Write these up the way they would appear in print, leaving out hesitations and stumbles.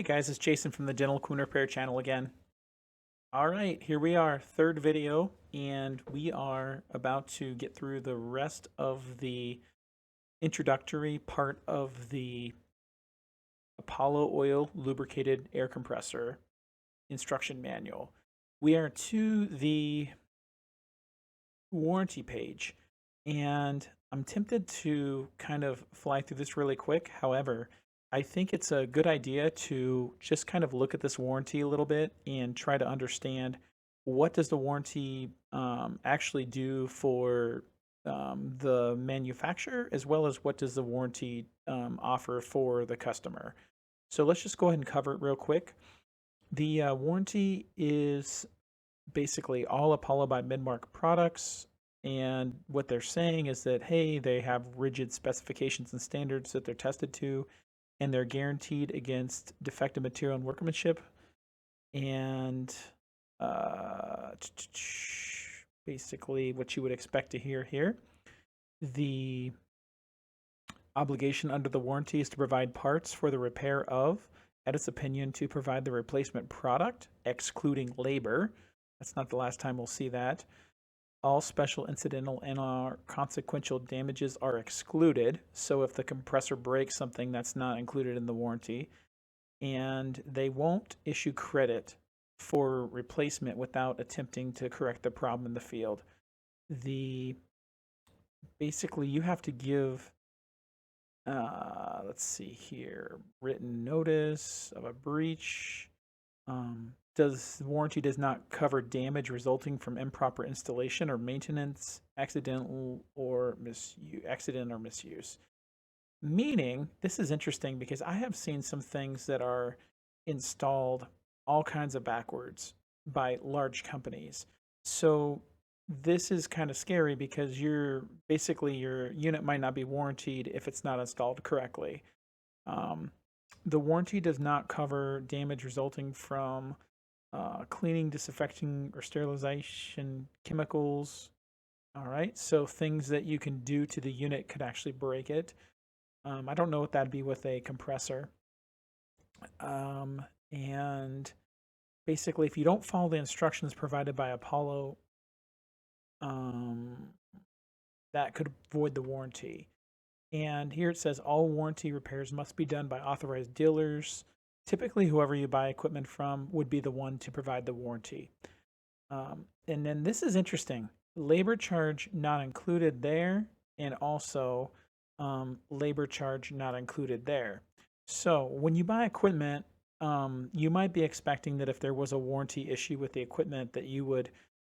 Hey guys, it's Jason from the Dental Clean Repair channel again. All right, here we are, third video, and we are about to get through the rest of the introductory part of the Apollo Oil Lubricated Air Compressor instruction manual. We are to the warranty page, and I'm tempted to kind of fly through this really quick. However, I think it's a good idea to just kind of look at this warranty a little bit and try to understand what does the warranty actually do for the manufacturer, as well as what does the warranty offer for the customer. So let's just go ahead and cover it real quick. The warranty is basically all Apollo by Midmark products. And what they're saying is that, hey, they have rigid specifications and standards that they're tested to, and they're guaranteed against defective material and workmanship. And basically, what you would expect to hear here. The obligation under the warranty is to provide parts for the repair of, at its opinion, to provide the replacement product, excluding labor. That's not the last time we'll see that. All special, incidental, and consequential damages are excluded. So if the compressor breaks something, that's not included in the warranty. And they won't issue credit for replacement without attempting to correct the problem in the field. Basically, you have to give, let's see here, written notice of a breach. The warranty does not cover damage resulting from improper installation or maintenance, accident or misuse. Meaning, this is interesting because I have seen some things that are installed all kinds of backwards by large companies. So this is kind of scary because your unit might not be warranted if it's not installed correctly. The warranty does not cover damage resulting from cleaning, disinfecting, or sterilization chemicals. All right, so things that you can do to the unit could actually break it. I don't know what that'd be with a compressor. And basically, if you don't follow the instructions provided by Apollo, that could void the warranty. And here it says all warranty repairs must be done by authorized dealers. Typically, whoever you buy equipment from would be the one to provide the warranty. And then this is interesting. Labor charge not included there, and also labor charge not included there. So when you buy equipment, you might be expecting that if there was a warranty issue with the equipment that you would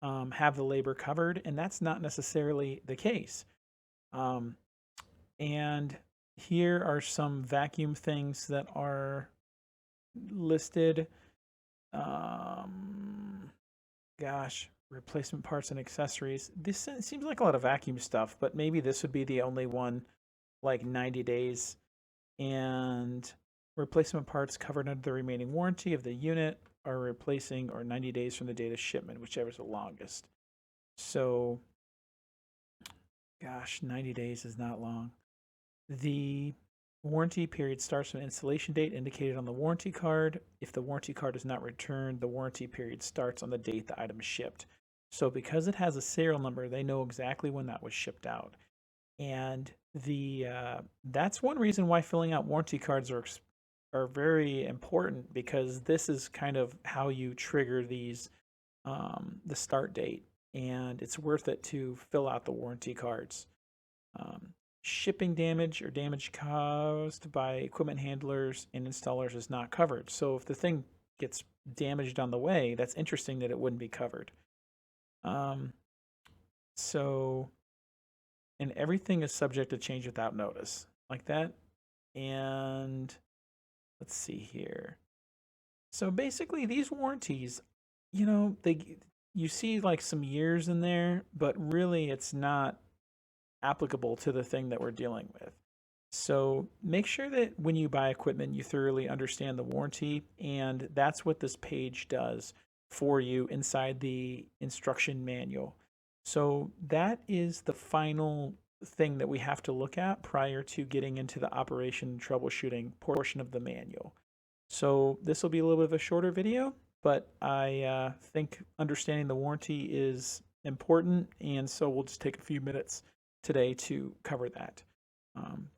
have the labor covered, and that's not necessarily the case. And here are some vacuum things that are listed. Replacement parts and accessories. This seems like a lot of vacuum stuff, but maybe this would be the only one, like 90 days. And replacement parts covered under the remaining warranty of the unit are replacing or 90 days from the date of shipment, whichever is the longest. So, 90 days is not long. The warranty period starts from installation date indicated on the warranty card. If the warranty card is not returned, the warranty period starts on the date the item is shipped. So because it has a serial number, they know exactly when that was shipped out. And that's one reason why filling out warranty cards are very important, because this is kind of how you trigger these the start date, and it's worth it to fill out the warranty cards. Shipping damage or damage caused by equipment handlers and installers is not covered. So if the thing gets damaged on the way, that's interesting that it wouldn't be covered. And everything is subject to change without notice, like that. And let's see here. So basically, these warranties, you see like some years in there, but really it's not applicable to the thing that we're dealing with. So make sure that when you buy equipment, you thoroughly understand the warranty, and that's what this page does for you inside the instruction manual. So that is the final thing that we have to look at prior to getting into the operation troubleshooting portion of the manual. So this will be a little bit of a shorter video, but I think understanding the warranty is important, and so we'll just take a few minutes today to cover that.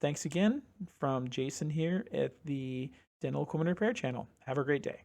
Thanks again from Jason here at the Dental Equipment Repair channel. Have a great day.